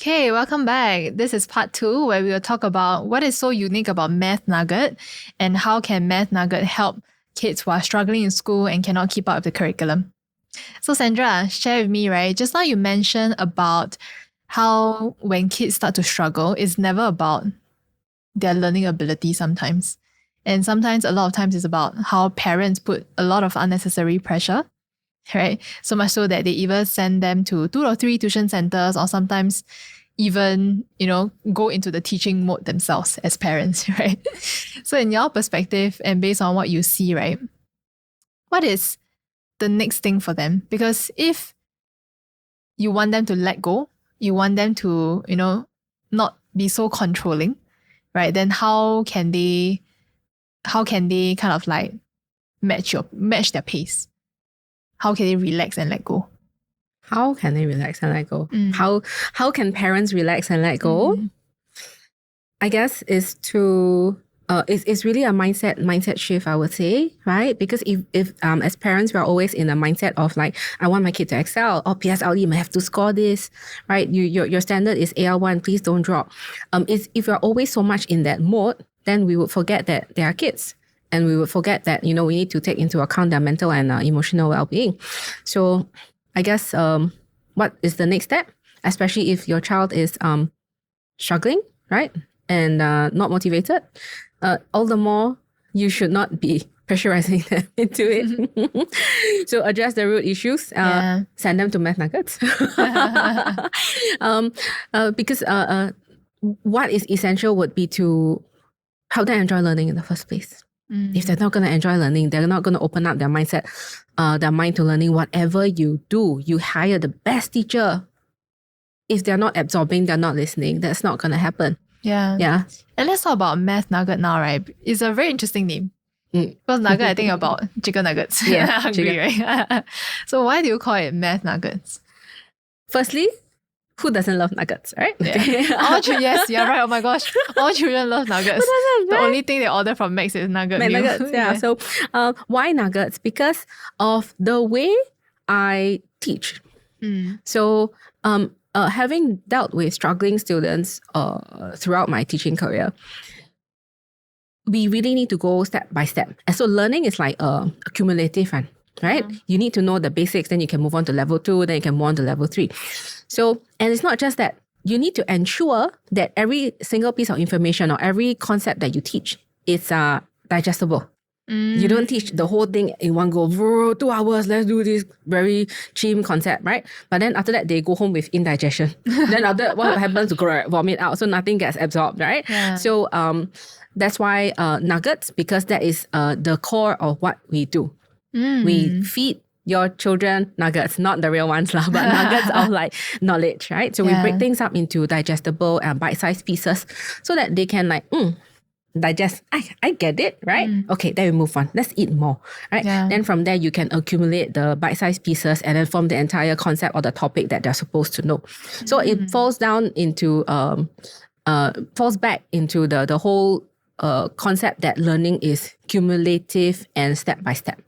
Okay, welcome back. This is part 2 where we will talk about what is so unique about Math Nugget and how can Math Nugget help kids who are struggling in school and cannot keep up with the curriculum. So Sandra, share with me, right? Just now you mentioned about how when kids start to struggle, it's never about their learning ability sometimes. And sometimes, a lot of times, it's about how parents put a lot of unnecessary pressure, right? So much so that they either send them to 2 or 3 tuition centers or sometimes even, go into the teaching mode themselves as parents, right? So in your perspective and based on what you see, right, what is the next thing for them? Because if you want them to let go, you want them to, not be so controlling, right? Then how can they kind of like match their pace? How can they relax and let go? How can they relax and let go? How can parents relax and let go? I guess is to it's really a mindset shift, I would say, right? Because if as parents we're always in a mindset of like, I want my kid to excel, or PSLE may have to score this, right? Your standard is AL1, please don't drop. If you're always so much in that mode, then we would forget that they are kids. And we would forget that, we need to take into account their mental and emotional well-being. So I guess what is the next step? Especially if your child is struggling, right? And not motivated. All the more, you should not be pressurizing them into it. So address the root issues. Send them to Math Nuggets. Because what is essential would be to help them enjoy learning in the first place. If they're not going to enjoy learning, they're not going to open up their mindset, their mind to learning. Whatever you do, you hire the best teacher. If they're not absorbing, they're not listening, that's not going to happen. Yeah. And let's talk about Math Nugget now, right? It's a very interesting name. Because nugget, I think about chicken nuggets. Yeah, hungry, right? So why do you call it Math Nuggets? Firstly, who doesn't love nuggets, right? Yeah. Yes, you're right. Oh my gosh. All children love nuggets. The only thing they order from Max is nugget meal. Nuggets, yeah. So why nuggets? Because of the way I teach. So having dealt with struggling students throughout my teaching career, we really need to go step by step. And so learning is like a cumulative one, right? You need to know the basics, then you can move on to level 2, then you can move on to level 3. So, and it's not just that. You need to ensure that every single piece of information or every concept that you teach is digestible. You don't teach the whole thing in one go, 2 hours, let's do this very cheap concept, right? But then after that, they go home with indigestion. Then after that, what happens? Vomit out, so nothing gets absorbed, right? Yeah. So that's why nuggets, because that is the core of what we do. We feed your children nuggets, not the real ones, but nuggets of like knowledge, right? So we break things up into digestible and bite-sized pieces so that they can like, digest. I get it, right? Okay, then we move on. Let's eat more, right? Yeah. Then from there, you can accumulate the bite-sized pieces and then form the entire concept or the topic that they're supposed to know. So it falls down into, falls back into the whole concept that learning is cumulative and step by step.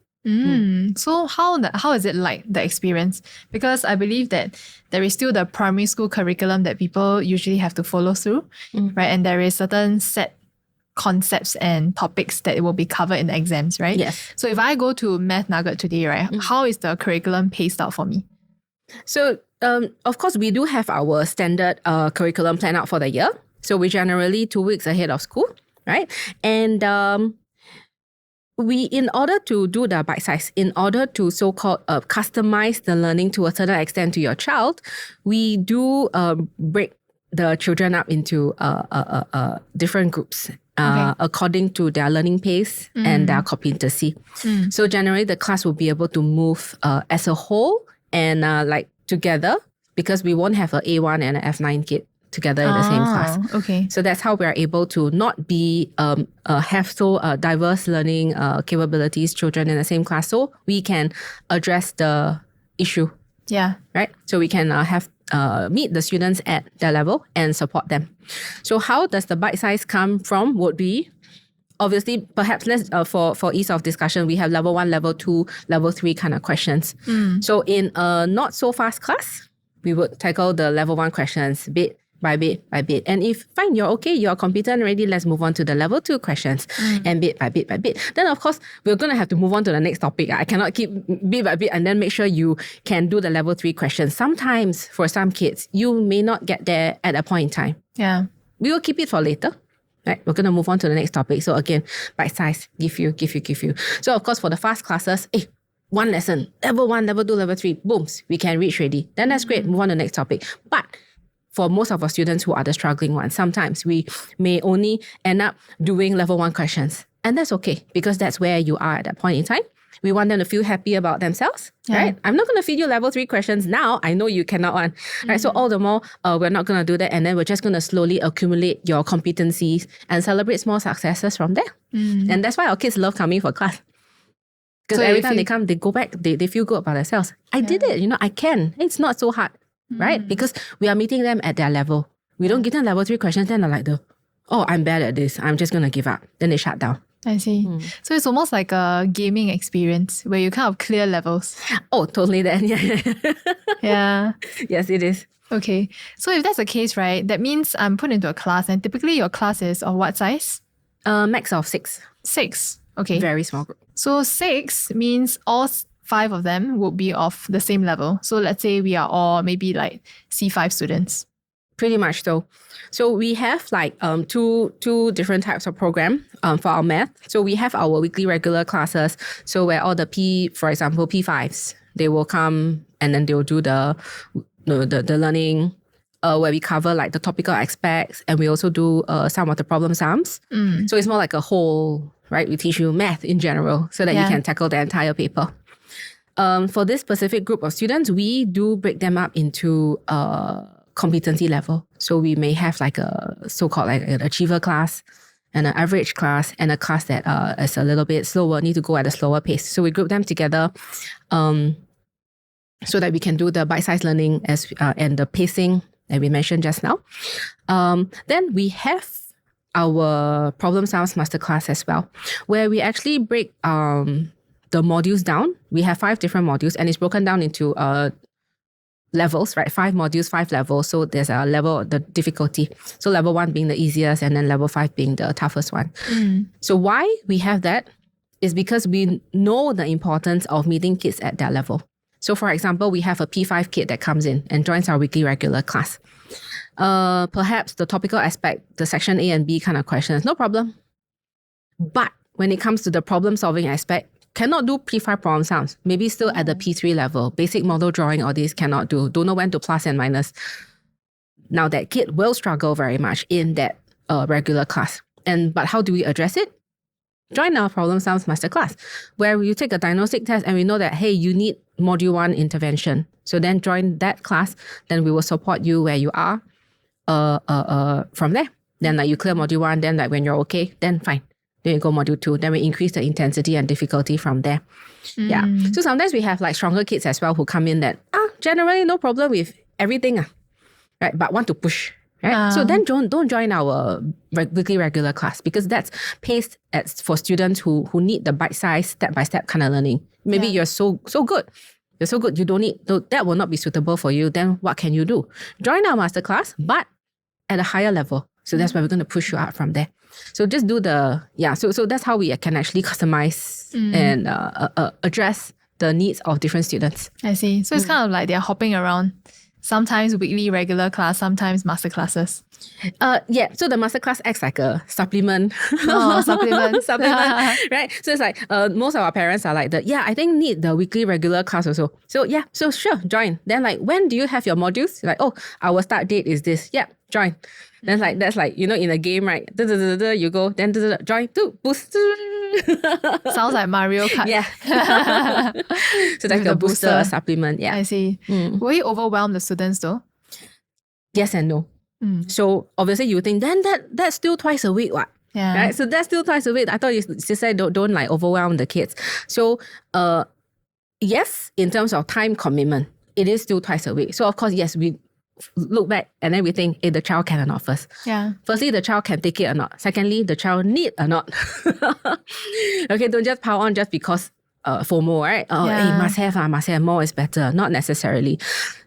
So how is it like, the experience? Because I believe that there is still the primary school curriculum that people usually have to follow through, right? And there is certain set concepts and topics that will be covered in the exams, right? Yes. So if I go to Math Nugget today, right, how is the curriculum paced out for me? So of course, we do have our standard curriculum planned out for the year. So we generally 2 weeks ahead of school, right? And we, in order to do the bite size, in order to so-called customize the learning to a certain extent to your child, we do break the children up into different groups according to their learning pace and their competency. So generally, the class will be able to move as a whole and like together, because we won't have an A1 and an F9 kid together in the same class. Okay. So that's how we are able to not be have so diverse learning capabilities children in the same class, so we can address the issue. Yeah. Right. So we can have meet the students at their level and support them. So how does the bite size come from? Would be obviously, perhaps let's for ease of discussion, we have level 1, level 2, level 3 kind of questions. So in a not so fast class, we would tackle the level 1 questions, bit by bit. And if fine, you're okay, you're competent already, let's move on to the level 2 questions and bit by bit. Then of course, we're going to have to move on to the next topic. I cannot keep bit by bit and then make sure you can do the level 3 questions. Sometimes for some kids, you may not get there at a point in time. Yeah. We will keep it for later. Right, we're going to move on to the next topic. So again, bite size, give you. So of course, for the fast classes, one lesson, level 1, level 2, level 3, booms, we can reach ready. Then that's great, move on to the next topic. But for most of our students who are the struggling ones, sometimes we may only end up doing level 1 questions. And that's okay, because that's where you are at that point in time. We want them to feel happy about themselves, right? I'm not going to feed you level 3 questions now. I know you cannot one, right? So all the more, we're not going to do that. And then we're just going to slowly accumulate your competencies and celebrate small successes from there. And that's why our kids love coming for class. Because every time they come, they go back, they feel good about themselves. I did it, I can. It's not so hard, right? Because we are meeting them at their level. We don't give them level 3 questions, then they're like, I'm bad at this. I'm just going to give up. Then they shut down. I see. So it's almost like a gaming experience where you kind of clear levels. Oh, totally then. Yeah. Yes, it is. Okay. So if that's the case, right, that means I'm put into a class, and typically your class is of what size? Max of 6. 6. Okay. Very small group. So 6 means all 5 of them would be of the same level. So let's say we are all maybe like C5 students. Pretty much so. So we have like two different types of program for our math. So we have our weekly regular classes. So where all the for example, P5s, they will come and then they will do the learning where we cover like the topical aspects, and we also do some of the problem sums. So it's more like a whole, right? We teach you math in general so that you can tackle the entire paper. For this specific group of students, we do break them up into competency level. So we may have like a so-called like an achiever class and an average class and a class that is a little bit slower, need to go at a slower pace. So we group them together so that we can do the bite-sized learning and the pacing that we mentioned just now. Then we have our problem sums masterclass as well, where we actually break the modules down. We have 5 different modules, and it's broken down into levels, right? 5 modules, 5 levels. So there's a level, the difficulty. So level 1 being the easiest, and then level 5 being the toughest one. So why we have that is because we know the importance of meeting kids at their level. So for example, we have a P5 kid that comes in and joins our weekly regular class. Perhaps the topical aspect, the section A and B kind of questions, no problem. But when it comes to the problem solving aspect, cannot do P5 problem sums, maybe still at the P3 level, basic model drawing, all these cannot do, don't know when to plus and minus. Now that kid will struggle very much in that regular class. But how do we address it? Join our problem sums masterclass, where you take a diagnostic test and we know that, hey, you need module 1 intervention. So then join that class, then we will support you where you are from there. Then like you clear module 1, then like when you're okay, then fine. Then you go module 2, then we increase the intensity and difficulty from there. Yeah. So sometimes we have like stronger kids as well who come in that, generally no problem with everything, right? But want to push, right? So then don't join our weekly regular class, because that's paced for students who need the bite-sized, step-by-step kind of learning. Maybe you're so good. You're so good, you don't need, that will not be suitable for you. Then what can you do? Join our masterclass, but at a higher level. So that's why we're going to push you out from there. So just do so that's how we can actually customize and address the needs of different students. I see. So it's kind of like they're hopping around. Sometimes weekly regular class, sometimes master classes. So the masterclass acts like a supplement. Supplement. Right? So it's like most of our parents are like I think need the weekly regular class also. So so sure, join. Then like, when do you have your modules? Like, our start date is this. Yeah, join. Then like, that's like, in a game, right? You go, then join, boost. Sounds like Mario Kart. Yeah. So that's a booster supplement. Yeah. I see. Will you overwhelm the students though? Yes and no. So obviously you think then that's still twice a week, what? Yeah. Right. So that's still twice a week. I thought you said don't like overwhelm the kids. So yes, in terms of time commitment, it is still twice a week. So of course, yes, we look back and then we think, the child can or not first. Yeah. Firstly, the child can take it or not. Secondly, the child need or not. Okay, don't just pile on just because FOMO, right? Must have more is better. Not necessarily.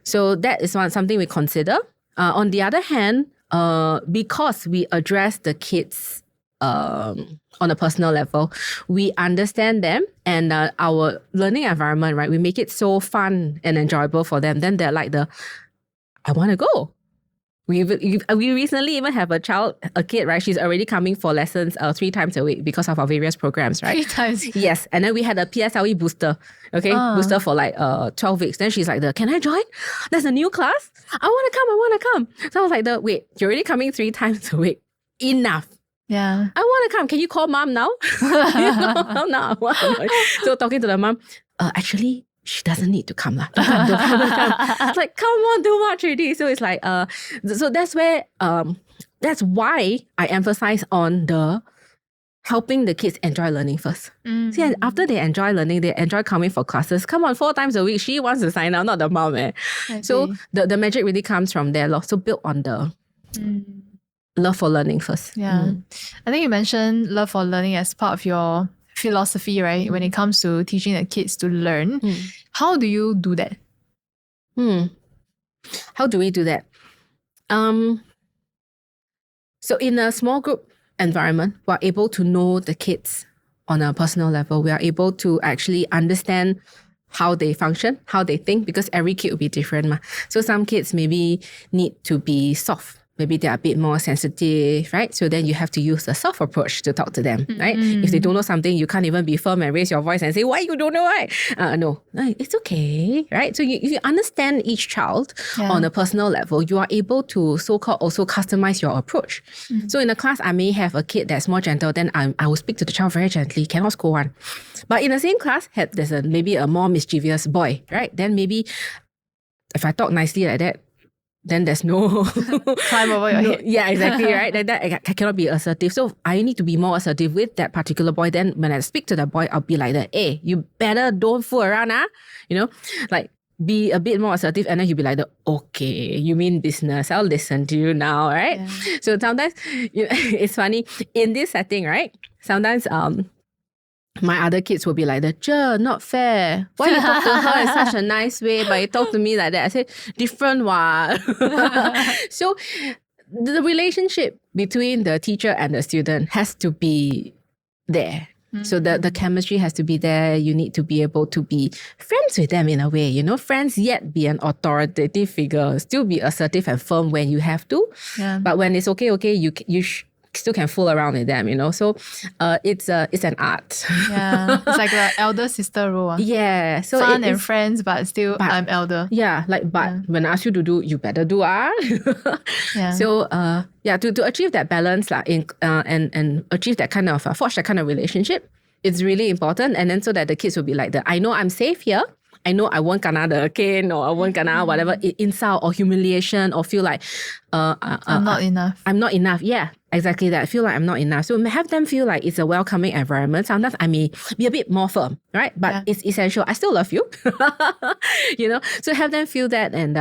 So that is something we consider. On the other hand, because we address the kids on a personal level, we understand them and our learning environment, right? We make it so fun and enjoyable for them. Then they're like I want to go. We recently even have a kid, right? She's already coming for lessons 3 times a week because of our various programs, right? 3 times. Yes. And then we had a PSLE booster, booster for like 12 weeks. Then she's like, can I join? There's a new class. I want to come. So I was like, wait, you're already coming 3 times a week. Enough. Yeah. I want to come. Can you call mom now? No. So talking to the mom, actually, she doesn't need to come. Don't come. It's like, come on, too much already. So it's like, so that's where, that's why I emphasize on the helping the kids enjoy learning first. See, after they enjoy learning, they enjoy coming for classes. Come on, 4 times a week. She wants to sign up, not the mom. So the magic really comes from there. So build on the love for learning first. Yeah. I think you mentioned love for learning as part of your philosophy, right? When it comes to teaching the kids to learn. How do you do that? How do we do that? So in a small group environment, we're able to know the kids on a personal level. We are able to actually understand how they function, how they think, because every kid will be different. So some kids maybe need to be soft. Maybe they're a bit more sensitive, right? So then you have to use the soft approach to talk to them, right? If they don't know something, you can't even be firm and raise your voice and say, why you don't know, right? No, it's okay, right? So if you understand each child on a personal level, you are able to so-called also customize your approach. So in a class, I may have a kid that's more gentle, then I will speak to the child very gently, cannot scold one. But in the same class, there's maybe a more mischievous boy, right? Then maybe if I talk nicely like that, then there's no climb over your head. Yeah, exactly, right? Then I cannot be assertive. So I need to be more assertive with that particular boy. Then when I speak to the boy, I'll be like that. Hey, you better don't fool around, like be a bit more assertive. And then he'll be like, okay, you mean business? I'll listen to you now, right? Yeah. So sometimes it's funny in this setting, right? Sometimes my other kids will be like, not fair. Why you talk to her in such a nice way, but you talk to me like that? I say, different what? So the relationship between the teacher and the student has to be there. So the chemistry has to be there. You need to be able to be friends with them in a way, friends yet be an authoritative figure, still be assertive and firm when you have to. Yeah. But when it's okay, you still can fool around with them, So it's an art. Yeah, it's like the elder sister role. Yeah, so fun and friends, but still I'm elder. Yeah, when I ask you to do, you better do. Yeah. So to achieve that balance and achieve that kind of forge that kind of relationship, it's really important. And then so that the kids will be like I know I'm safe here. I know I won't kena the cane or I won't kena whatever insult or humiliation or feel like I'm not enough. I'm not enough. Yeah, exactly that. I feel like I'm not enough. So have them feel like it's a welcoming environment. Sometimes I may be a bit more firm, right? But it's essential. I still love you. So have them feel that, and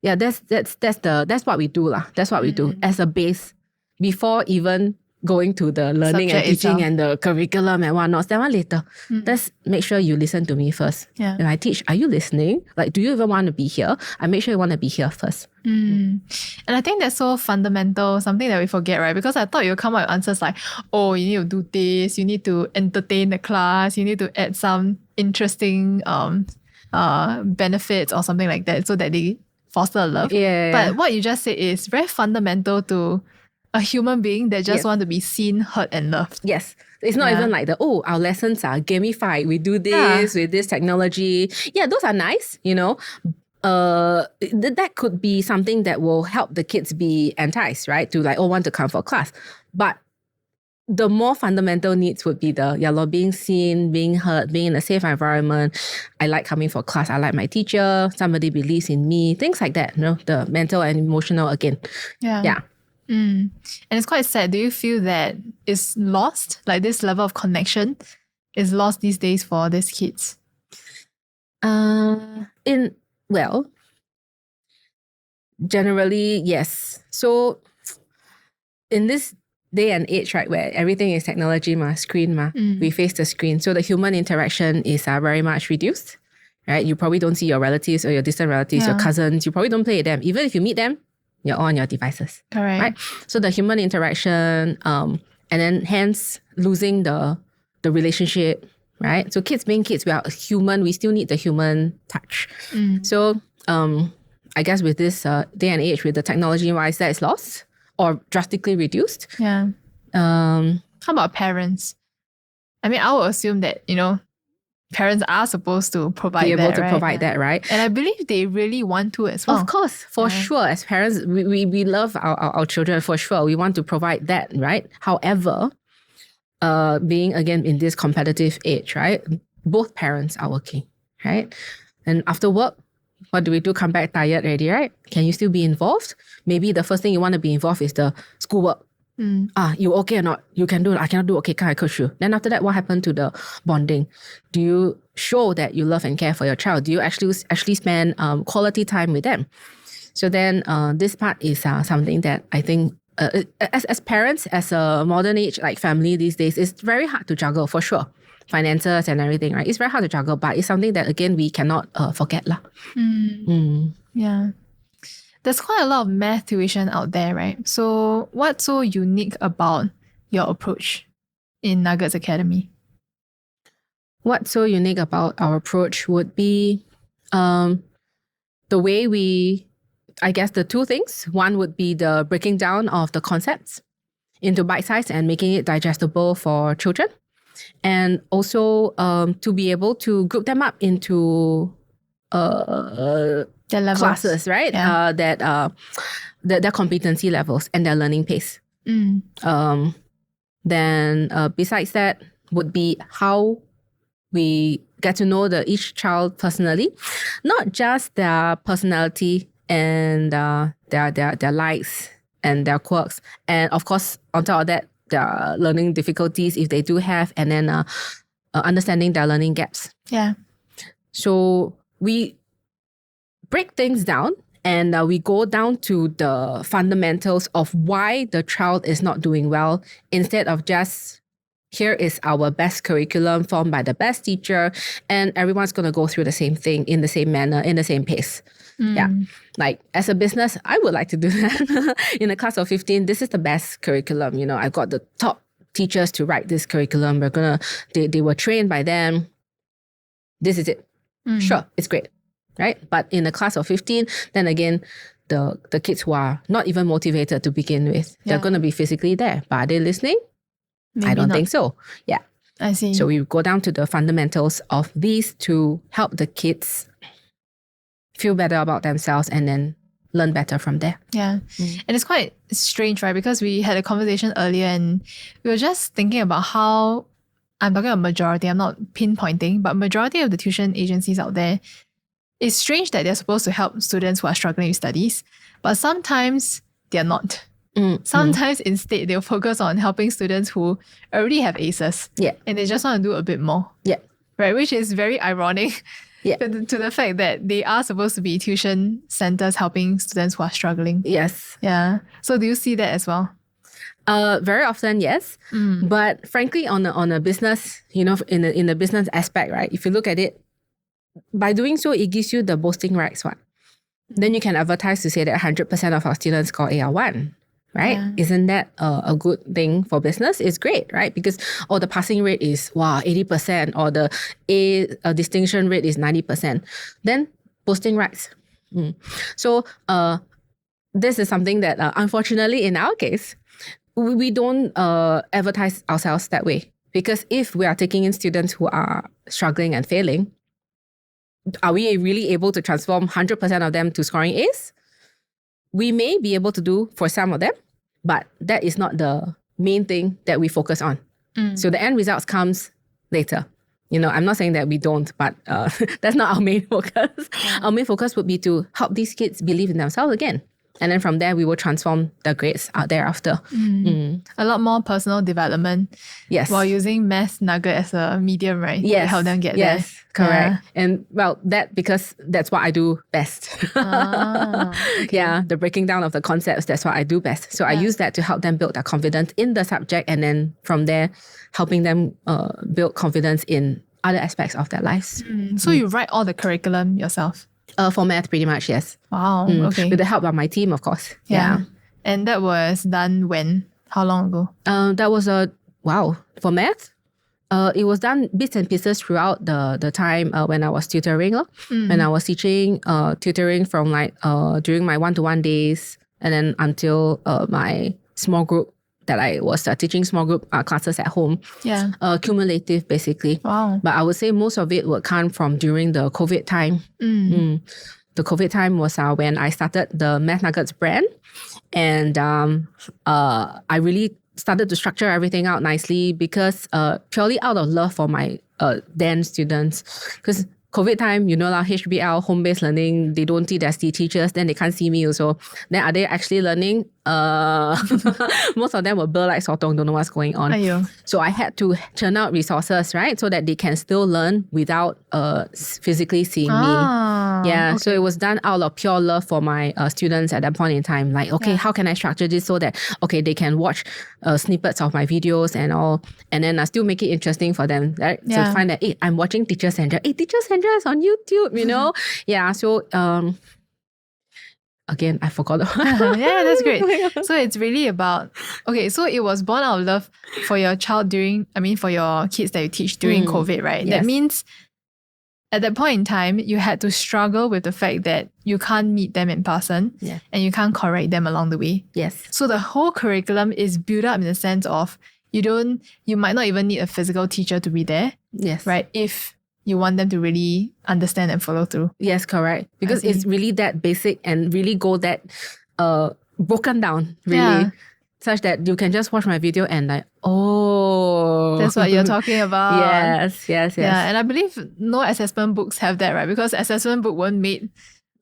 that's what we do lah. That's what we do as a base before even going to the learning and teaching and the curriculum and whatnot. That one later. Let's make sure you listen to me first. Yeah. When I teach, are you listening? Like, do you even want to be here? I make sure you want to be here first. And I think that's so fundamental, something that we forget, right? Because I thought you'll come up with answers like, oh, you need to do this, you need to entertain the class, you need to add some interesting benefits or something like that so that they foster love. Yeah. But what you just said is very fundamental to a human being that just want to be seen, heard, and loved. Yes. It's not even like our lessons are gamified. We do this with this technology. Yeah, those are nice, that could be something that will help the kids be enticed, right? To want to come for class. But the more fundamental needs would be being seen, being heard, being in a safe environment. I like coming for class. I like my teacher. Somebody believes in me. Things like that, the mental and emotional again. Yeah. And it's quite sad. Do you feel that it's lost? Like this level of connection is lost these days for these kids? Generally, yes. So in this day and age, right, where everything is technology, screen, we face the screen. So the human interaction is very much reduced, right? You probably don't see your relatives or your distant relatives, your cousins. You probably don't play with them. Even if you meet them, you're on your devices. Correct. Right? So the human interaction, and then hence losing the relationship, right? So kids being kids, we are human. We still need the human touch. So I guess with this day and age, with the technology-wise, that is lost or drastically reduced. Yeah. How about parents? I mean, I would assume that, parents are supposed to provide be able that, to right? provide that, right? And I believe they really want to as well. Of course, for sure. As parents, we love our children for sure. We want to provide that, right? However, being again in this competitive age, right? Both parents are working, right? And after work, what do we do? Come back tired already, right? Can you still be involved? Maybe the first thing you want to be involved is the schoolwork. You okay or not? You can do it. I cannot do. Okay, can I coach you? Then after that, what happened to the bonding? Do you show that you love and care for your child? Do you actually spend quality time with them? So then this part is something that I think as parents, as a modern age like family these days, it's very hard to juggle for sure. Finances and everything, right? It's very hard to juggle, but it's something that again we cannot forget lah. Yeah. There's quite a lot of math tuition out there, right? So what's so unique about your approach in Nuggets Academy? What's so unique about our approach would be the way I guess the two things. One would be the breaking down of the concepts into bite size and making it digestible for children. And also to be able to group them up into classes, right? Yeah. Their competency levels and their learning pace. Then besides that would be how we get to know each child personally, not just their personality and their likes and their quirks, and of course on top of that their learning difficulties if they do have, and then understanding their learning gaps. Yeah. So we break things down and we go down to the fundamentals of why the child is not doing well, instead of just here is our best curriculum formed by the best teacher and everyone's going to go through the same thing in the same manner, in the same pace. Yeah. Like as a business, I would like to do that. In a class of 15, this is the best curriculum. I've got the top teachers to write this curriculum. They were trained by them. This is it. Sure, it's great. Right? But in a class of 15, then again, the kids who are not even motivated to begin with, they're going to be physically there. But are they listening? Maybe I don't not. think so. Yeah. I see. So we go down to the fundamentals of these to help the kids feel better about themselves and then learn better from there. Yeah. And it's quite strange, right? Because we had a conversation earlier and we were just thinking about how, I'm talking about majority, I'm not pinpointing, but majority of the tuition agencies out there, it's strange that they're supposed to help students who are struggling with studies, but sometimes they're not. Sometimes instead they'll focus on helping students who already have aces. Yeah. And they just want to do a bit more. Yeah. Right, which is very ironic. Yeah. To the fact that they are supposed to be tuition centers helping students who are struggling. Yes. Yeah. So do you see that as well? Very often, yes. But frankly, on a business, in the business aspect, right? If you look at it, by doing so, it gives you the boasting rights one. Then you can advertise to say that 100% of our students score AR1. Right? Yeah. Isn't that a good thing for business? It's great, right? Because the passing rate is 80%, or the A distinction rate is 90%. Then posting rights. So this is something that unfortunately in our case, we don't advertise ourselves that way. Because if we are taking in students who are struggling and failing, are we really able to transform 100% of them to scoring A's? We may be able to do for some of them, but that is not the main thing that we focus on. So the end results comes later. I'm not saying that we don't, but that's not our main focus. Yeah. Our main focus would be to help these kids believe in themselves again. And then from there, we will transform the grades out thereafter. A lot more personal development. Yes. While using Math Nugget as a medium, right? Yes. To help them get there. Yes, correct. Yeah. And because that's what I do best. Okay. Yeah, the breaking down of the concepts, that's what I do best. So I use that to help them build their confidence in the subject, and then from there, helping them build confidence in other aspects of their lives. So you write all the curriculum yourself? For math, pretty much, yes. Wow, okay. With the help of my team, of course. Yeah. And that was done when? How long ago? That was for math. It was done bits and pieces throughout the time when I was tutoring. When I was teaching, tutoring from during my one-to-one days and then until my small group that I was teaching small group classes at home. Yeah. Cumulative, basically. Wow. But I would say most of it would come from during the COVID time. The COVID time was when I started the Math Nuggets brand. And I really started to structure everything out nicely because purely out of love for my then students. Because COVID time, HBL, home-based learning, they don't see their teachers, then they can't see me also. Then are they actually learning? Most of them were blur like sotong, don't know what's going on. Aiyo. So I had to churn out resources, right? So that they can still learn without physically seeing me. Yeah, okay. So it was done out of pure love for my students at that point in time. Like, okay, how can I structure this so that, they can watch snippets of my videos and all, and then I still make it interesting for them, right? Yeah. So find that, hey, I'm watching Teacher Sandra. Hey, Teacher Sandra is on YouTube, Yeah, so... Again, I forgot. Yeah, that's great. So it's really about, so it was born out of love for your child for your kids that you teach during COVID, right? Yes. That means at that point in time, you had to struggle with the fact that you can't meet them in person and you can't correct them along the way. Yes. So the whole curriculum is built up in the sense of you might not even need a physical teacher to be there. Yes. Right? If you want them to really understand and follow through. Yes, correct. Because it's really that basic and really go that broken down, really. Such that you can just watch my video and like, that's what you're talking about. Yes. Yeah, and I believe no assessment books have that, right? Because assessment book weren't made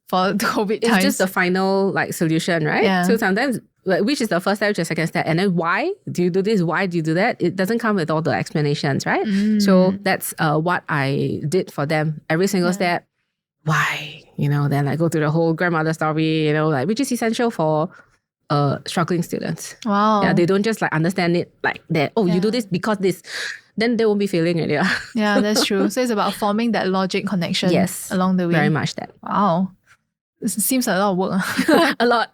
for COVID times. It's just the final solution, right? Yeah. So sometimes, which is the first step, which is the second step, and then why do you do this? Why do you do that? It doesn't come with all the explanations, right? So that's what I did for them. Every single step. Why? Then I go through the whole grandmother story, which is essential for struggling students. Wow. Yeah, they don't just understand it like that. Oh, you do this because this. Then they won't be failing it. Yeah, that's true. So it's about forming that logic connection along the way. Very much that. Wow. It seems a lot of work. A lot.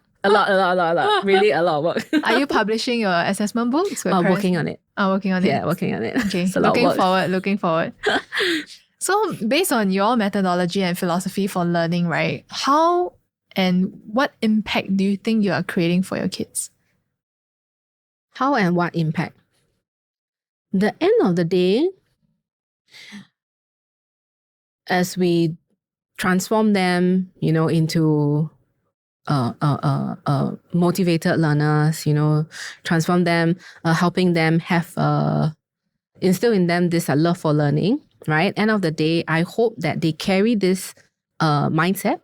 Really a lot of work. Are you publishing your assessment books? Working on it. Working on it. Yeah, working on it. Okay. It's a lot of work. Looking forward. So based on your methodology and philosophy for learning, right? How and what impact do you think you are creating for your kids? How and what impact? The end of the day, as we transform them, into motivated learners, transform them, helping them have instill in them this love for learning, right? End of the day, I hope that they carry this mindset,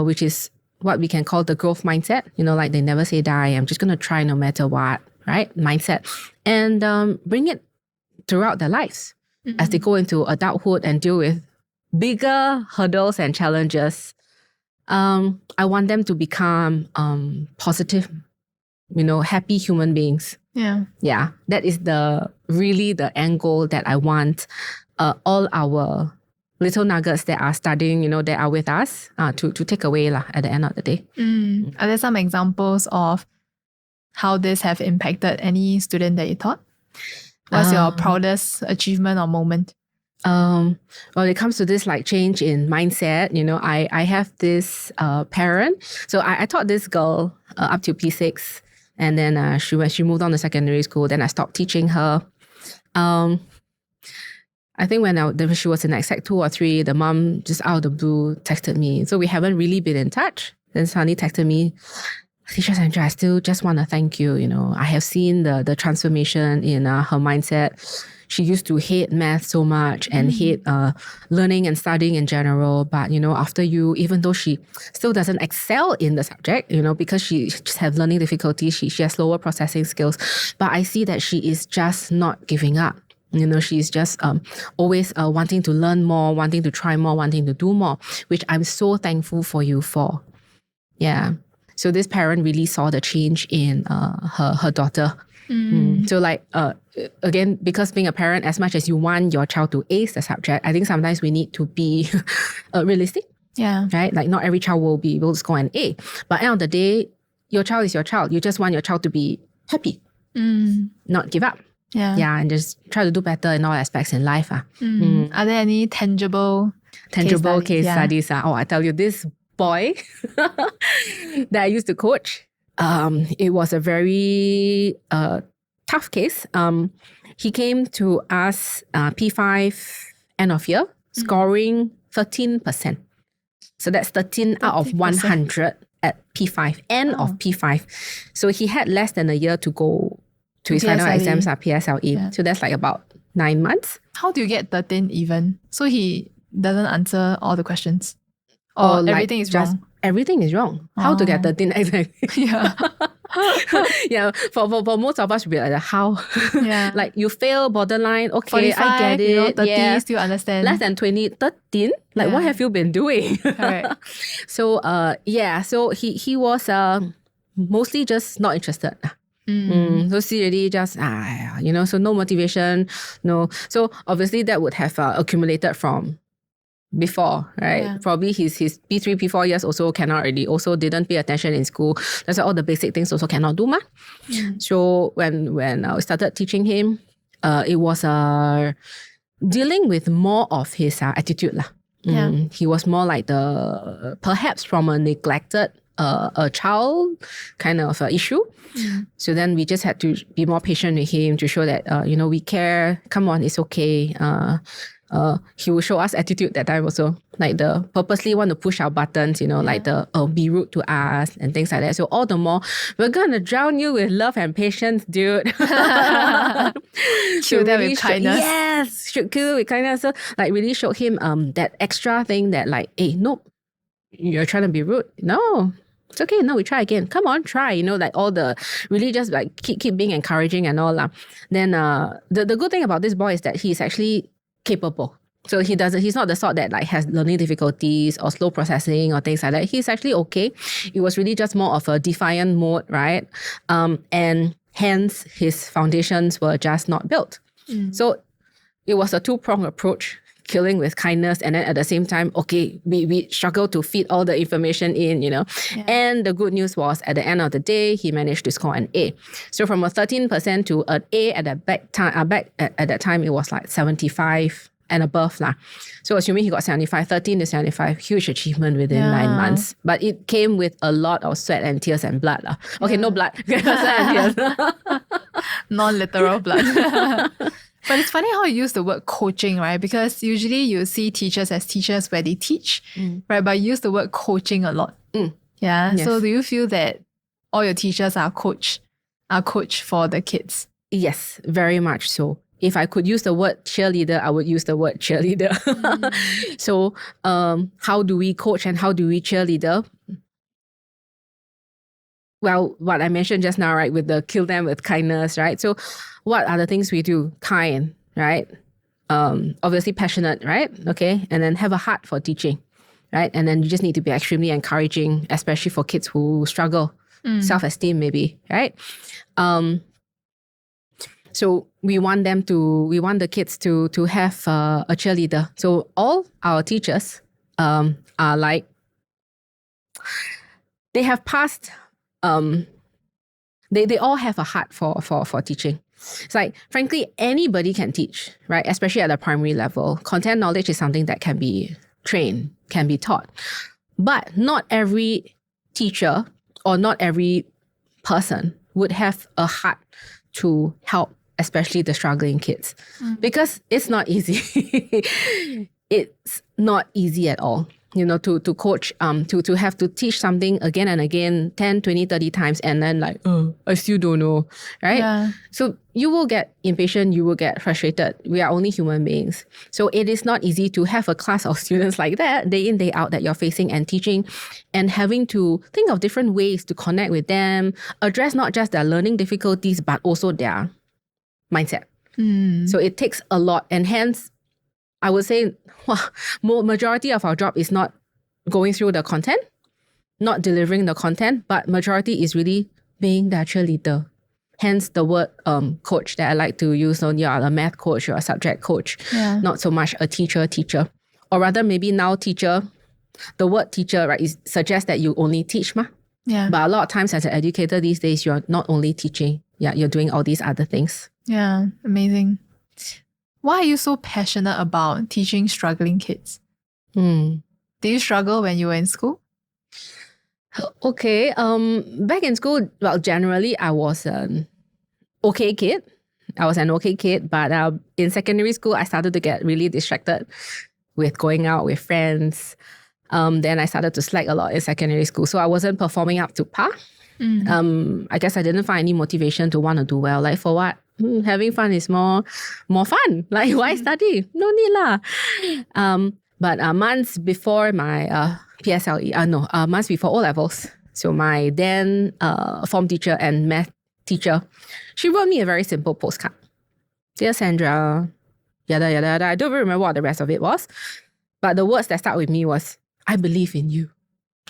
which is what we can call the growth mindset, like they never say die, I'm just going to try no matter what, right? Mindset. And bring it throughout their lives as they go into adulthood and deal with bigger hurdles and challenges. I want them to become positive, happy human beings. Yeah. Yeah. That is really the end goal that I want all our little nuggets that are studying, that are with us to take away at the end of the day. Are there some examples of how this have impacted any student that you taught? What's your proudest achievement or moment? Well, it comes to this change in mindset. I have this parent. So I taught this girl up to P6, and then when she moved on to secondary school, then I stopped teaching her. I think when she was in Sec 2 or 3, the mom just out of the blue texted me. So we haven't really been in touch. Then suddenly texted me, Teacher Sandra, I still just want to thank you. I have seen the transformation in her mindset. She used to hate math so much and hate learning and studying in general. But, after you, even though she still doesn't excel in the subject, because she just has learning difficulties, she has lower processing skills. But I see that she is just not giving up. She's just always wanting to learn more, wanting to try more, wanting to do more, which I'm so thankful for you for. Yeah. So this parent really saw the change in her daughter. So like, again, because being a parent, as much as you want your child to ace the subject, I think sometimes we need to be realistic. Yeah. Right? Like not every child will be able to score an A. But at the end of the day, your child is your child. You just want your child to be happy, not give up. Yeah, and just try to do better in all aspects in life. Are there any tangible case studies? Oh, I tell you, this boy that I used to coach, it was a very tough case. He came to us P5 end of year, scoring 13%. So that's 13 out of 100 at P5, end of P5. So he had less than a year to go to his final exams at PSLE. Yeah. So that's like about 9 months. How do you get 13 even? So he doesn't answer all the questions? Or like everything is wrong? Everything is wrong. How to get 13 exactly? Yeah. Yeah, for most of us, we'll be like, how? Yeah. Like you fail, borderline, okay, 45, I get it. 30, still understand. Less than 20, 13? Like what have you been doing? Correct. So, so he was mostly just not interested. So really just, so no motivation, no. So obviously that would have accumulated from before, right? Yeah. Probably his P3, P4 years also cannot really, also didn't pay attention in school. That's why all the basic things also cannot do, ma. So when I started teaching him, it was dealing with more of his attitude lah. He was more like perhaps from a neglected a child kind of issue. So then we just had to be more patient with him to show that, we care. Come on, it's okay. He will show us attitude that time also, like the purposely want to push our buttons, like the be rude to us and things like that. So all the more, we're gonna drown you with love and patience, dude. Kill them with kindness. Yes, should kill with kindness. So like really showed him that extra thing that like, hey, nope, you're trying to be rude. No. It's okay. No, we try again. Come on, try. Like all the really just like keep being encouraging and all that. Then the good thing about this boy is that he's actually capable. So he's not the sort that like has learning difficulties or slow processing or things like that. He's actually okay. It was really just more of a defiant mode, right? And hence his foundations were just not built. So it was a two-pronged approach. Killing with kindness, and then at the same time, okay, we struggle to feed all the information in, And the good news was, at the end of the day, he managed to score an A. So from a 13% to an A at that time, it was like 75 and above lah. So assuming he got 75, 13 to 75, huge achievement within 9 months. But it came with a lot of sweat and tears and blood lah. Okay, no blood, sweat and tears. Non-literal blood. But it's funny how you use the word coaching, right? Because usually you see teachers as teachers where they teach, right? But you use the word coaching a lot. Yeah. Yes. So do you feel that all your teachers are coach for the kids? Yes, very much so. If I could use the word cheerleader, I would use the word cheerleader. So how do we coach and how do we cheerleader? Well, what I mentioned just now, right, with the kill them with kindness, right? So what are the things we do? Kind, right? Obviously passionate, right? Okay. And then have a heart for teaching, right? And then you just need to be extremely encouraging, especially for kids who struggle, self-esteem maybe, right? So we want the kids to have a cheerleader. So all our teachers are like, they have passed. They all have a heart for teaching. It's like, frankly, anybody can teach, right? Especially at the primary level. Content knowledge is something that can be trained, can be taught. But not every teacher or not every person would have a heart to help, especially the struggling kids. Because it's not easy. It's not easy at all. To coach, to have to teach something again and again, 10, 20, 30 times, and then like, I still don't know, right? Yeah. So you will get impatient, you will get frustrated. We are only human beings. So it is not easy to have a class of students like that, day in, day out, that you're facing and teaching, and having to think of different ways to connect with them, address not just their learning difficulties, but also their mindset. So it takes a lot, and hence, I would say, majority of our job is not going through the content, not delivering the content, but majority is really being their cheerleader, Hence the word coach that I like to use. So you're a math coach, you're a subject coach, not so much a teacher. Or rather maybe now teacher, the word teacher, right, suggests that you only teach ma. Yeah. But a lot of times as an educator these days, you're not only teaching, you're doing all these other things. Yeah, amazing. Why are you so passionate about teaching struggling kids? Did you struggle when you were in school? Okay. Back in school, well, generally I was an okay kid. But in secondary school, I started to get really distracted with going out with friends. Then I started to slack a lot in secondary school. So I wasn't performing up to par. I guess I didn't find any motivation to want to do well. Like for what? Having fun is more fun. Like why study? No need lah. But months before my PSLE, months before O-levels, so my then form teacher and math teacher, she wrote me a very simple postcard. Dear Sandra, yada, yada, yada. I don't even remember what the rest of it was. But the words that start with me was, I believe in you.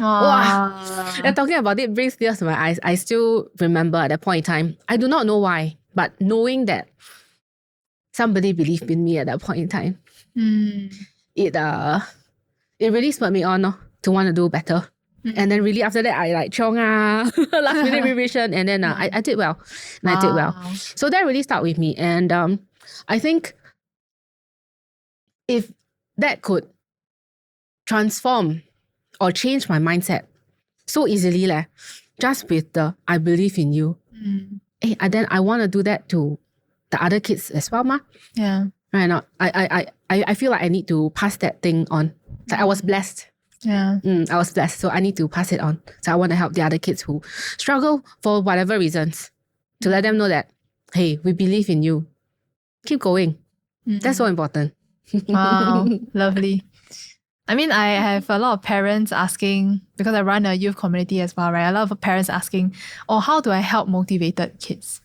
Wow. And talking about it brings tears to my eyes. I still remember at that point in time, I do not know why, but knowing that somebody believed in me at that point in time, it really spurred me on to want to do better. And then really after that, I like last minute revision, and then I did well. And I did well. So that really stuck with me. And I think if that could transform or change my mindset so easily, just with the I believe in you. And then I want to do that to the other kids as well, ma. Yeah. Right now, I feel like I need to pass that thing on. Like I was blessed. Yeah. I was blessed, so I need to pass it on. So I want to help the other kids who struggle for whatever reasons, to let them know that, hey, we believe in you. Keep going. That's so important. Wow, lovely. I mean, I have a lot of parents asking, because I run a youth community as well, right? A lot of parents asking, how do I help motivated kids?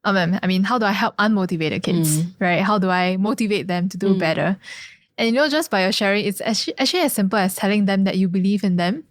I mean, how do I help unmotivated kids, right? How do I motivate them to do better? And just by your sharing, it's actually as simple as telling them that you believe in them,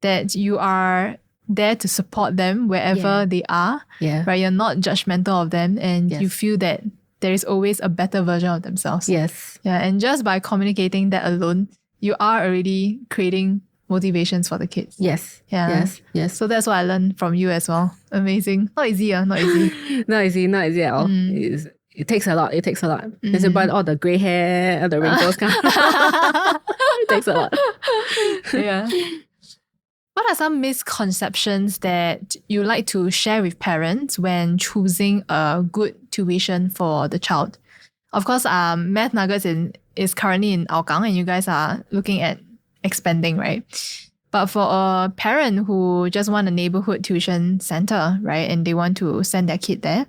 that you are there to support them wherever they are, right? You're not judgmental of them, and you feel that there is always a better version of themselves. Yes. Yeah, and just by communicating that alone, you are already creating motivations for the kids. Yes. Yeah. Yes. So that's what I learned from you as well. Amazing. Not easy, not easy. Not easy at all. It takes a lot. It's about all the grey hair and the wrinkles. It takes a lot. Yeah. What are some misconceptions that you like to share with parents when choosing a good tuition for the child? Of course, Math Nuggets is currently in Hougang, and you guys are looking at expanding, right? But for a parent who just want a neighborhood tuition center, right, and they want to send their kid there,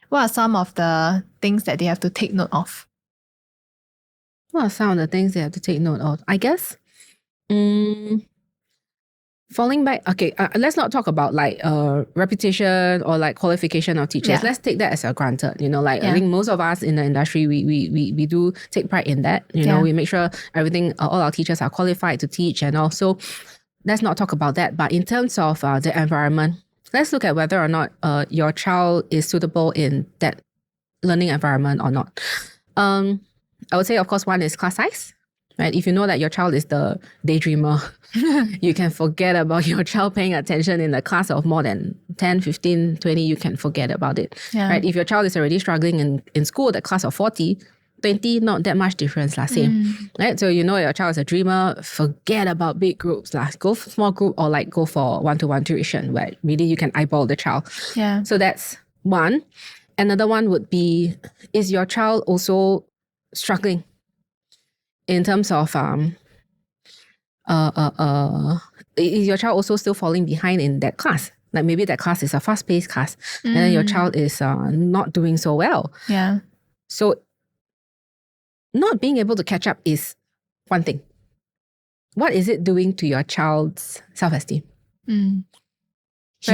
what are some of the things that they have to take note of? What are some of the things they have to take note of? I guess, falling back, okay, let's not talk about reputation or qualification of teachers. Yeah. Let's take that as a granted. I think most of us in the industry, we do take pride in that. We make sure everything, all our teachers are qualified to teach, and also let's not talk about that. But in terms of the environment, let's look at whether or not your child is suitable in that learning environment or not. I would say, of course, one is class size. Right? If you know that your child is the daydreamer, you can forget about your child paying attention in a class of more than 10, 15, 20, you can forget about it. Yeah. Right? If your child is already struggling in school, the class of 40, 20, not that much difference, same. Right? So your child is a dreamer, forget about big groups. Go for small group or go for one-to-one tuition where really you can eyeball the child. Yeah. So that's one. Another one would be, is your child also struggling in terms of is your child also still falling behind in that class? Like maybe that class is a fast-paced class, and then your child is not doing so well. Yeah. So not being able to catch up is one thing. What is it doing to your child's self-esteem? Very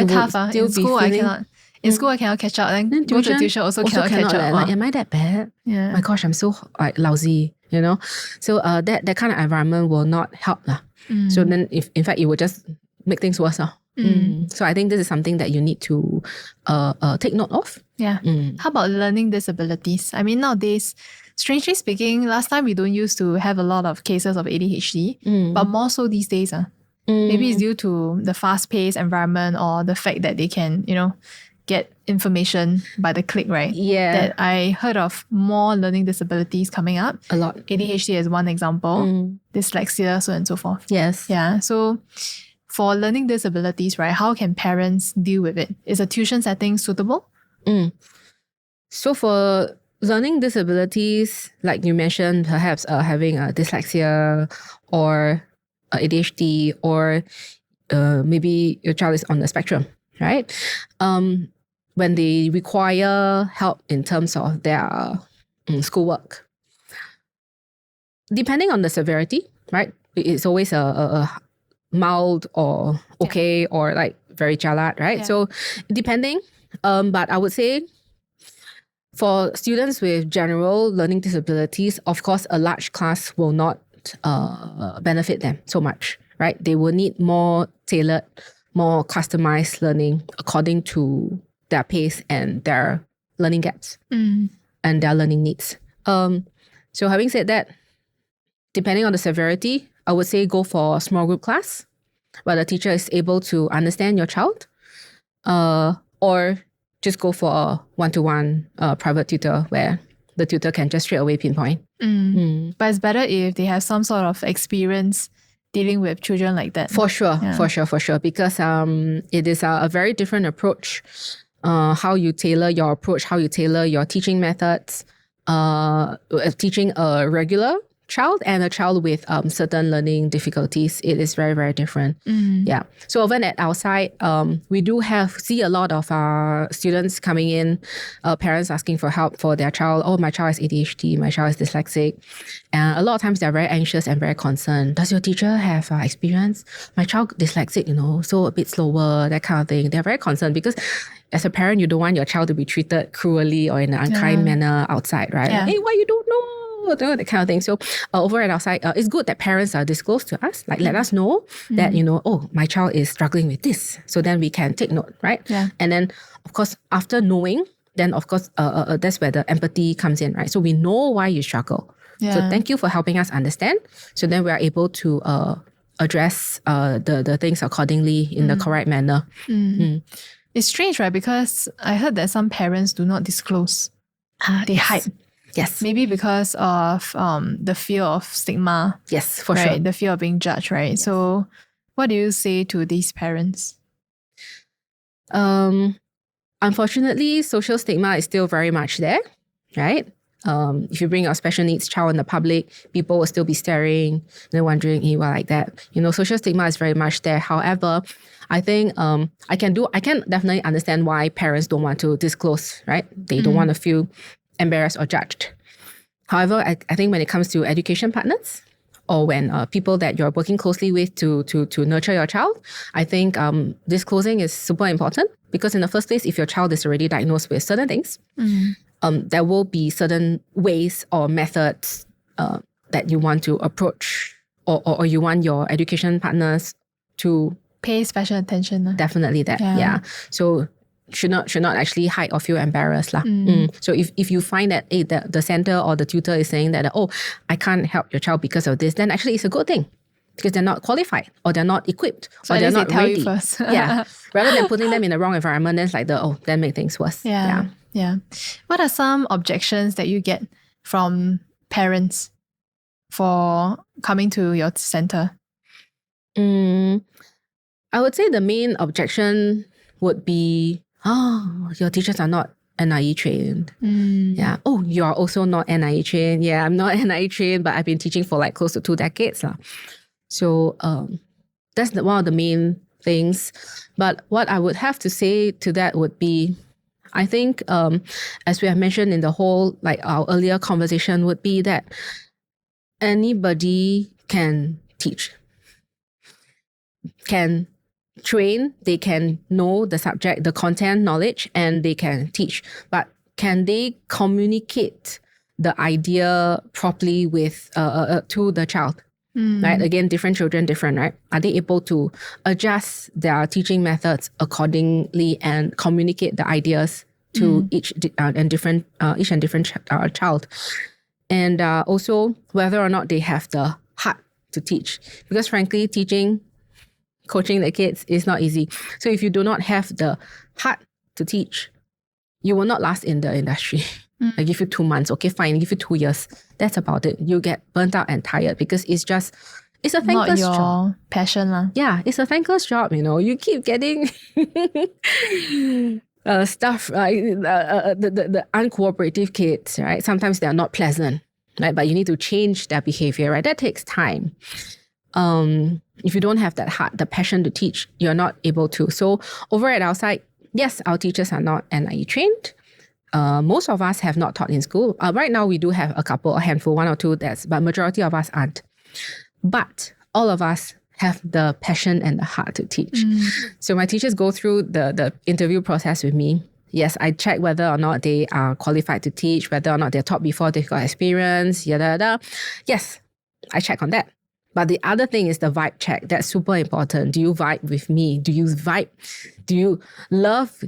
tough. In school, I cannot. In school, I cannot catch up. Then go to tuition, also cannot catch up. Am I that bad? Yeah. My gosh, I'm so lousy. So that kind of environment will not help. So then, in fact, it will just make things worse. So I think this is something that you need to take note of. Yeah. How about learning disabilities? I mean, nowadays, strangely speaking, last time we don't used to have a lot of cases of ADHD, but more so these days. Maybe it's due to the fast-paced environment or the fact that they can, get information by the click, right? Yeah. That I heard of more learning disabilities coming up. A lot. ADHD is one example. Dyslexia, so on and so forth. Yes. Yeah. So for learning disabilities, right, how can parents deal with it? Is a tuition setting suitable? So for learning disabilities, like you mentioned, perhaps having a dyslexia or ADHD, or maybe your child is on the spectrum, right? When they require help in terms of their schoolwork, depending on the severity, right? It's always a mild or okay or like very jalat, right? So depending, but I would say for students with general learning disabilities, of course, a large class will not benefit them so much, right? They will need more tailored, more customized learning according to their pace and their learning gaps and their learning needs. So having said that, depending on the severity, I would say go for a small group class where the teacher is able to understand your child, or just go for a one-to-one private tutor where the tutor can just straight away pinpoint. But it's better if they have some sort of experience dealing with children like that. For sure. Because it is a very different approach. How you tailor your approach, how you tailor your teaching methods, teaching a regular child and a child with certain learning difficulties, it is very, very different. Yeah. So over at our side, we do see a lot of our students coming in, parents asking for help for their child. Oh, my child has ADHD, my child is dyslexic. And a lot of times they're very anxious and very concerned. Does your teacher have experience? My child dyslexic, so a bit slower, that kind of thing. They're very concerned because as a parent, you don't want your child to be treated cruelly or in an unkind manner outside, right? Yeah. Hey, why you don't know? That kind of thing. So over at our side, it's good that parents are disclose to us, like let us know that, oh, my child is struggling with this. So then we can take note, right? Yeah. And then, of course, after knowing, then of course, that's where the empathy comes in, right? So we know why you struggle. Yeah. So thank you for helping us understand. So then we are able to address the things accordingly in the correct manner. It's strange, right? Because I heard that some parents do not disclose. They hide. Yes. Maybe because of the fear of stigma. Yes, for right? sure. The fear of being judged, right? Yes. So what do you say to these parents? Unfortunately, social stigma is still very much there, right? If you bring your special needs child in the public, people will still be staring, they're wondering, hey, why like that? Social stigma is very much there. However, I think I can definitely understand why parents don't want to disclose, right? They don't want to feel embarrassed or judged. However, I think when it comes to education partners or when people that you're working closely with to nurture your child, I think disclosing is super important because in the first place, if your child is already diagnosed with certain things, there will be certain ways or methods that you want to approach or you want your education partners to pay special attention. Definitely that. Yeah. So should not actually hide or feel embarrassed. So if you find that the center or the tutor is saying that, oh, I can't help your child because of this, then actually it's a good thing because they're not qualified or they're not equipped so or they're not tell ready. You first. Yeah. Rather than putting them in the wrong environment, then it's like that make things worse. Yeah. What are some objections that you get from parents for coming to your center? I would say the main objection would be, oh, your teachers are not NIE trained. Yeah. Oh, you are also not NIE trained. Yeah, I'm not NIE trained, but I've been teaching for like close to 2 decades. So that's one of the main things. But what I would have to say to that would be, I think, as we have mentioned in the whole, like our earlier conversation, would be that anybody can teach, can train, they can know the subject, the content knowledge, and they can teach. But can they communicate the idea properly with to the child? right? Again, different children, different, right? Are they able to adjust their teaching methods accordingly and communicate the ideas to each and different child? And also whether or not they have the heart to teach. Because frankly, coaching the kids is not easy. So if you do not have the heart to teach, you will not last in the industry. I give you 2 months, okay, fine, I give you 2 years. That's about it. You get burnt out and tired because it's a thankless job. Not your passion. Yeah, it's a thankless job, You keep getting stuff, the uncooperative kids, right? Sometimes they are not pleasant, right? But you need to change their behavior, right? That takes time. If you don't have that heart, the passion to teach, you're not able to. So over at our side, yes, our teachers are not NIE trained. Most of us have not taught in school. Right now, we do have a handful, 1 or 2, but majority of us aren't. But all of us have the passion and the heart to teach. So my teachers go through the interview process with me. Yes, I check whether or not they are qualified to teach, whether or not they're taught before, they've got experience, yada. Yes, I check on that. But the other thing is the vibe check. That's super important. Do you vibe with me? Do you love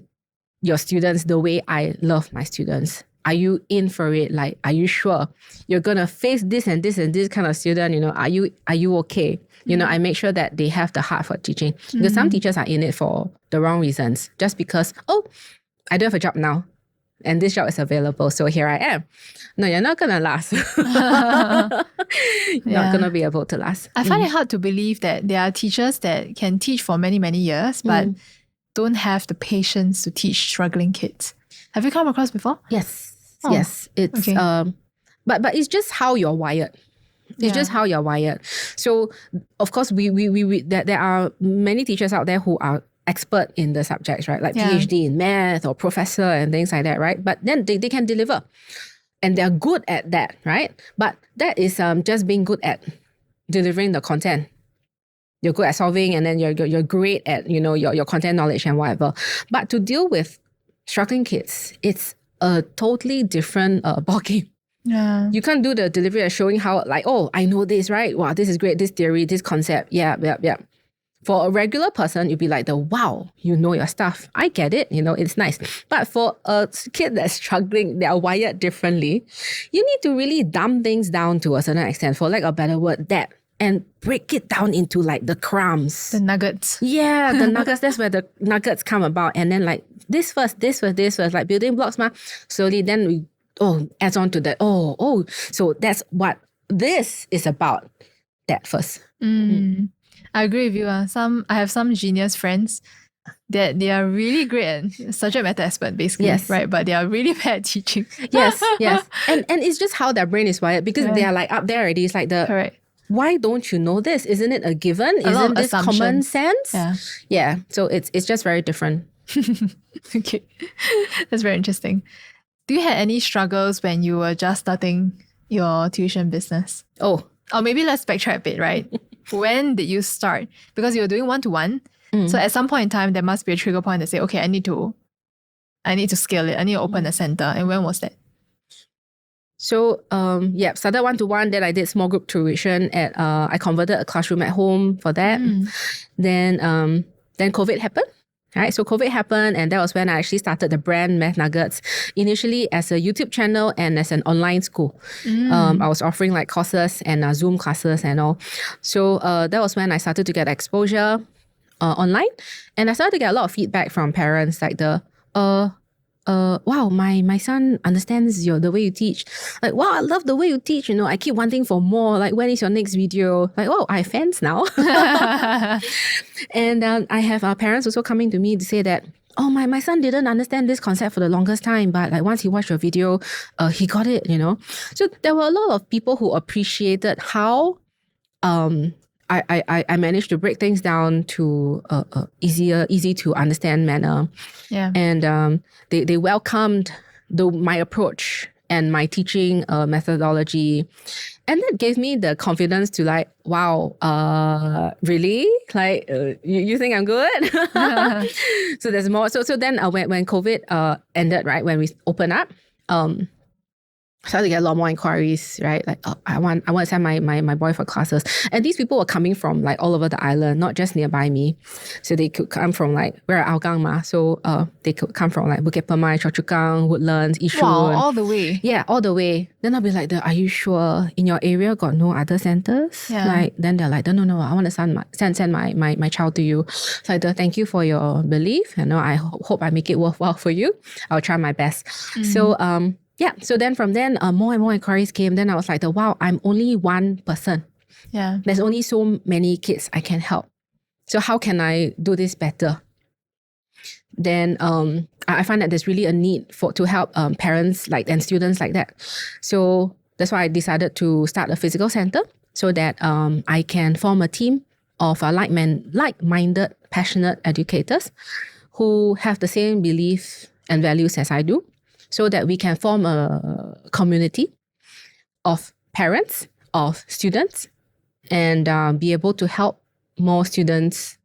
your students the way I love my students? Are you in for it? Like, are you sure you're gonna face this and this and this kind of student? Are you okay? I make sure that they have the heart for teaching. Because some teachers are in it for the wrong reasons. Just because, I don't have a job now, and this job is available, so here I am. No, you're not gonna last. You're not gonna be able to last. I find it hard to believe that there are teachers that can teach for many, many years, but don't have the patience to teach struggling kids. Have you come across before? Yes. Yes. It's okay. But it's just how you're wired. It's just how you're wired. So of course there are many teachers out there who are expert in the subjects, right? Like PhD in math or professor and things like that, right? But then they can deliver. And they're good at that, right? But that is just being good at delivering the content. You're good at solving, and then you're great at your content knowledge and whatever. But to deal with struggling kids, it's a totally different ballgame. Yeah. You can't do the delivery of showing how I know this, right? Wow, this is great. This theory, this concept. Yeah. For a regular person, you'd be like, wow, you know your stuff. I get it. It's nice. But for a kid that's struggling, they are wired differently. You need to really dumb things down to a certain extent, for lack of a better word, and break it down into like the crumbs. The nuggets. Yeah, the nuggets. That's where the nuggets come about. And then like this first, like building blocks, slowly then we adds on to that. So that's what this is about. That first. I agree with you. I have some genius friends that they are really great at subject matter expert, basically. Yes. Right? But they are really bad at teaching. Yes. And it's just how their brain is wired, because they are like up there already. It's like correct. Why don't you know this? Isn't it a given? Isn't this common sense? Yeah. So it's just very different. Okay. That's very interesting. Do you have any struggles when you were just starting your tuition business? Or maybe let's backtrack a bit, right? When did you start? Because you were doing 1-to-1. So at some point in time, there must be a trigger point that say, okay, I need to scale it. I need to open a center. And when was that? So, started 1-to-1. Then I did small group tuition I converted a classroom at home for that. Then COVID happened. Right, so COVID happened, and that was when I actually started the brand Math Nuggets, initially as a YouTube channel and as an online school. I was offering like courses and Zoom classes and all. So that was when I started to get exposure online, and I started to get a lot of feedback from parents, like wow, my son understands the way you teach. Like, wow, I love the way you teach. I keep wanting for more. Like, when is your next video? Like, I have fans now. And I have parents also coming to me to say that, my son didn't understand this concept for the longest time, but like once he watched your video, he got it. So there were a lot of people who appreciated how I managed to break things down to easy to understand manner. Yeah. And they welcomed my approach and my teaching methodology. And that gave me the confidence to like, wow, really? Like, you think I'm good? So there's more. So then when COVID ended, right, when we opened up, started to get a lot more inquiries, right? Like, oh, I want to send my boy for classes. And these people were coming from like all over the island, not just nearby me. So they could come from like, we're at Hougang ma. So they could come from like Bukit Permai, Choa Chu Kang, Woodlands, Yishun. Wow, all the way. Yeah, all the way. Then I'll be like, are you sure in your area got no other centers? Yeah. Like, then they're like, no, I want to send my child to you. So thank you for your belief. I hope I make it worthwhile for you. I'll try my best. So yeah, so then from then, more and more inquiries came. Then I was like, wow, I'm only one person. Yeah. There's only so many kids I can help. So how can I do this better? Then I find that there's really a need to help parents and students like that. So that's why I decided to start a physical center so that I can form a team of like-minded, passionate educators who have the same beliefs and values as I do, so that we can form a community of parents, of students, and be able to help more students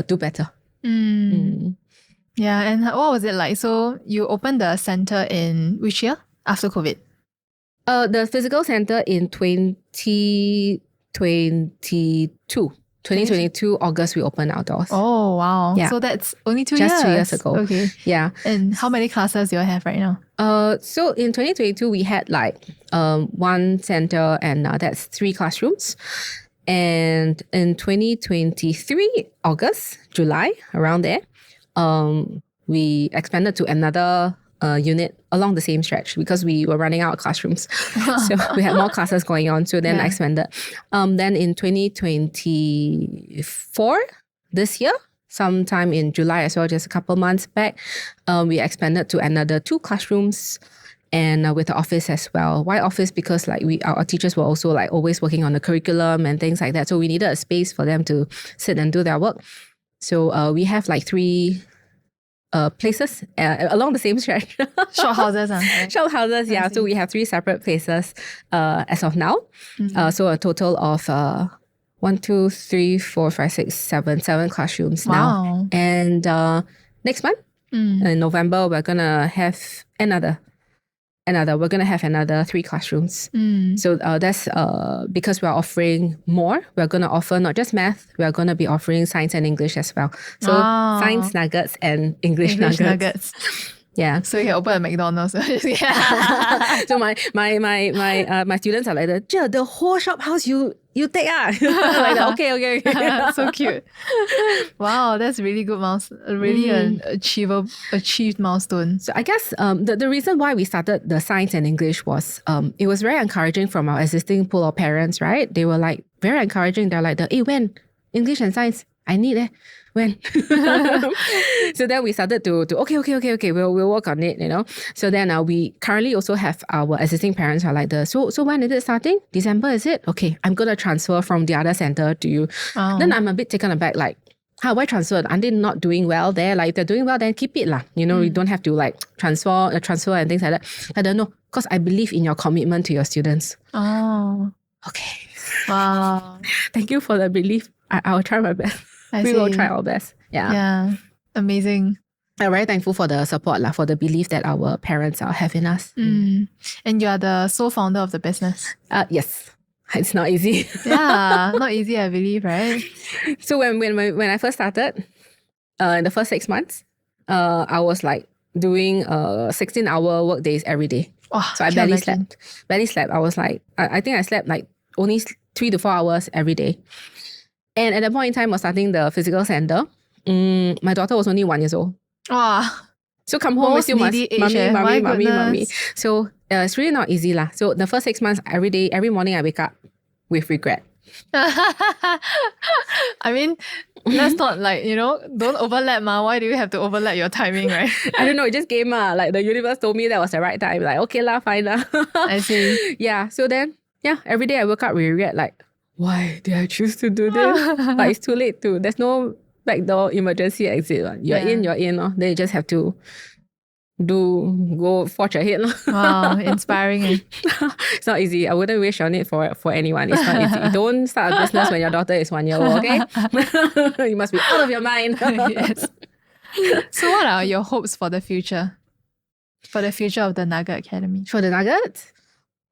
do better. Yeah, and what was it like? So you opened the center in which year after COVID? The physical center in 2022, August, we opened our doors. Oh, wow. Yeah. So that's only 2 years? Just 2 years ago. Okay. Yeah. And how many classes do you have right now? So in 2022, we had one center and that's 3 classrooms. And in 2023, August, July, around there, we expanded to another unit along the same stretch because we were running out of classrooms. So we had more classes going on. So then I expanded. Then in 2024, this year, sometime in July as well, just a couple months back, we expanded to another 2 classrooms and with the office as well. Why office? Because our teachers were also always working on the curriculum and things like that. So we needed a space for them to sit and do their work. So we have 3 places along the same stretch. Short houses. Short houses, yeah. So we have 3 separate places as of now. So a total of 1, 2, 3, 4, 5, 6, 7 classrooms now. And next month, in November, we're going to have another. We're going to have another 3 classrooms. So that's because we're offering more. We're going to offer not just math, we're going to be offering science and English as well. So science nuggets and English nuggets. Yeah. So you can open a McDonald's. So my students are like, the whole shop house you take okay. So cute. Wow, that's really good milestone. Really an achieved milestone. So I guess the reason why we started the science and English was it was very encouraging from our existing pool of parents, right? They were very encouraging. They're like, hey, when English and science, I need it. When? So then we started to okay, we'll work on it, So then we currently also have our existing parents are like so when is it starting? December, is it? Okay, I'm going to transfer from the other center to you. Then I'm a bit taken aback, why transfer? Are they not doing well there? If they're doing well, then keep it lah. You don't have to transfer and things like that. I don't know, because I believe in your commitment to your students. Oh. Okay. Wow. Thank you for the belief. I will try my best. We will try our best. Yeah. Yeah. Amazing. I'm very thankful for the support, for the belief that our parents have in us. And you are the sole founder of the business. Yes. It's not easy. Yeah, not easy, I believe, right? So when I first started, in the first 6 months, I was doing 16-hour work days every day. Oh, so I barely slept. I was I think I slept only 3 to 4 hours every day. And at that point in time, I was starting the physical center. My daughter was only 1 year old. Wow. So come home, we still must mommy. So it's really not easy lah. So the first 6 months, every morning I wake up with regret. I mean, let's not don't overlap ma. Why do you have to overlap your timing, right? I don't know, it just came the universe told me that was the right time. Okay lah, fine lah. I see. Yeah, so then, every day I woke up with regret, why did I choose to do this? But it's too late too. There's no backdoor emergency exit. You're in. Then you just have to go forge ahead. Wow, inspiring. It's not easy. I wouldn't wish on it for anyone. It's not easy. Don't start a business when your daughter is 1 year old, okay? You must be out of your mind. Yes. So what are your hopes for the future? for the future of the Nugget Academy? For the Nuggets?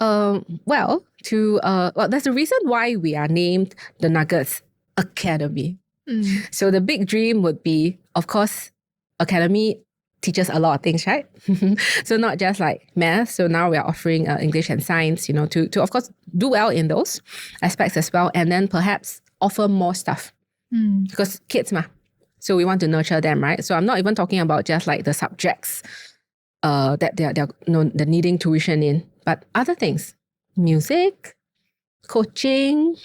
Well, there's a reason why we are named the Nuggets Academy. So the big dream would be, of course, Academy teaches a lot of things, right? So not just like math. So now we are offering English and science, to of course do well in those aspects as well, and then perhaps offer more stuff because kids ma. So we want to nurture them, right? So I'm not even talking about just like the subjects that they're needing tuition in, but other things, music, coaching,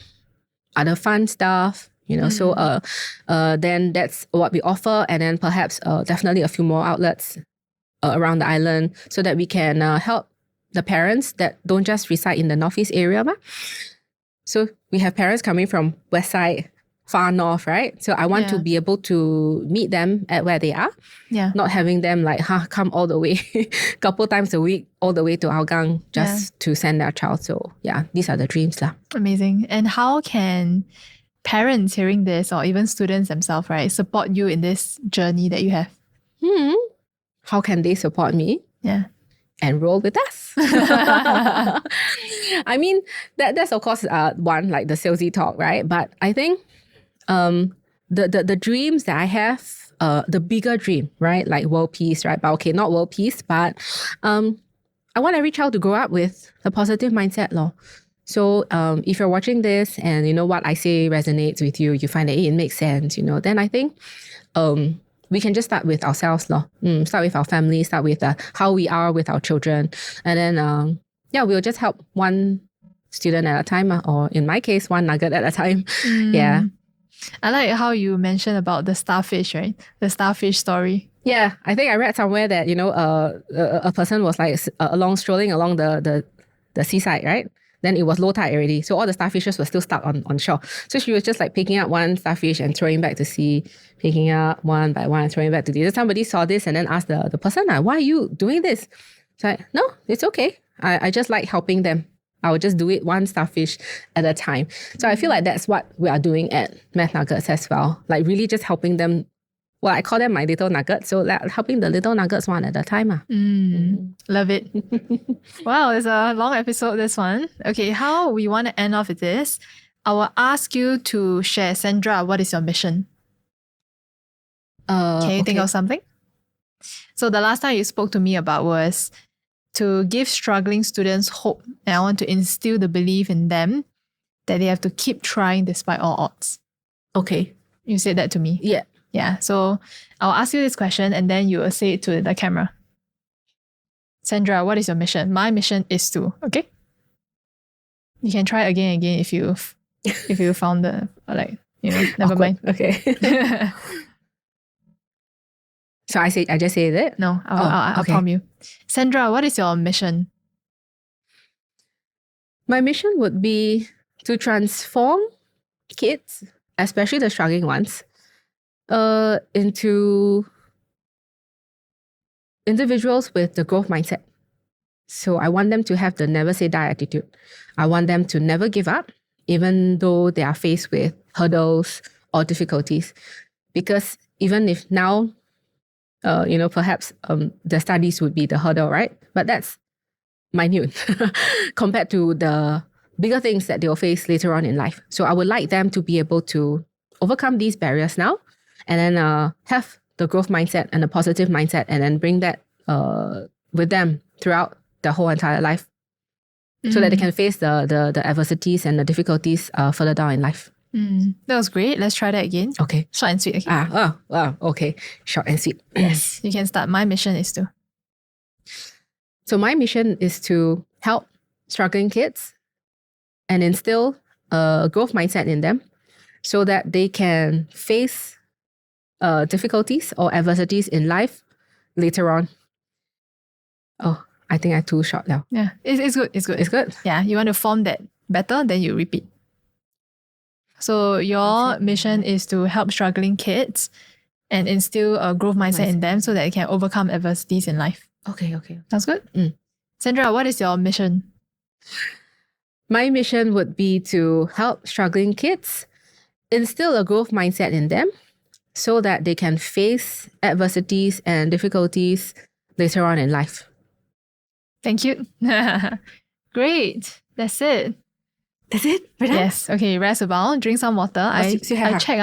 other fun stuff. So then that's what we offer, and then perhaps definitely a few more outlets around the island so that we can help the parents that don't just reside in the northeast area. So we have parents coming from west side, far north, right? So I want to be able to meet them at where they are. Yeah. Not having them like come all the way, couple times a week, all the way to Hougang just to send their child. So yeah, these are the dreams lah. Amazing. And how can parents hearing this, or even students themselves, right, support you in this journey that you have? How can they support me? Yeah. Enroll with us. I mean, that's of course one, like the salesy talk, right? But I think the dreams that I have, the bigger dream, right? Like world peace, right? But okay, not world peace, but I want every child to grow up with a positive mindset, lor. So if you're watching this and what I say resonates with you, you find that it makes sense, then I think we can just start with ourselves, lor. Start with our family, start with how we are with our children. And then, we'll just help one student at a time, or in my case, one nugget at a time. Yeah. I like how you mentioned about the starfish, right? The starfish story. Yeah, I think I read somewhere that, a person was like strolling along the seaside, right? Then it was low tide already. So all the starfishes were still stuck on shore. So she was just like picking up one starfish and throwing back to sea, picking up one by one, throwing back to sea. Somebody saw this and then asked the person, why are you doing this? It's like, no, it's okay. I just like helping them. I will just do it one starfish at a time. So I feel like that's what we are doing at Math Nuggets as well. Like really just helping them. Well, I call them my little nuggets. So helping the little nuggets one at a time. Love it. Wow, it's a long episode, this one. Okay, how we want to end off with this, I will ask you to share. Sandra, what is your mission? Can you think of something? So the last time you spoke to me about was to give struggling students hope. And I want to instill the belief in them that they have to keep trying despite all odds. Okay. You said that to me. Yeah. Yeah, so I'll ask you this question and then you will say it to the camera. Sandra, what is your mission? My mission is to, okay? You can try again if you found the, never mind. Okay. So I just say it? No, I'll prompt you. Sandra, what is your mission? My mission would be to transform kids, especially the struggling ones, into individuals with the growth mindset. So I want them to have the never say die attitude. I want them to never give up, even though they are faced with hurdles or difficulties. Because even if now, perhaps the studies would be the hurdle, right? But that's minute compared to the bigger things that they'll face later on in life. So I would like them to be able to overcome these barriers now, and then have the growth mindset and the positive mindset, and then bring that with them throughout their whole entire life, so that they can face the adversities and the difficulties further down in life. That was great. Let's try that again. Okay. Short and sweet. Okay. Okay. Short and sweet. Yes, you can start. My mission is to. So my mission is to help struggling kids and instill a growth mindset in them, so that they can face difficulties or adversities in life later on. Oh, I think I too short now. Yeah, it's good. It's good. It's good. Yeah, you want to form that better, then you repeat. So your mission is to help struggling kids and instill a growth mindset in them so that they can overcome adversities in life. Okay. Sounds good? Sandra, what is your mission? My mission would be to help struggling kids instill a growth mindset in them so that they can face adversities and difficulties later on in life. Thank you. Great. That's it. That's it? We're done? Yes. Okay, rest a while. Drink some water. I check.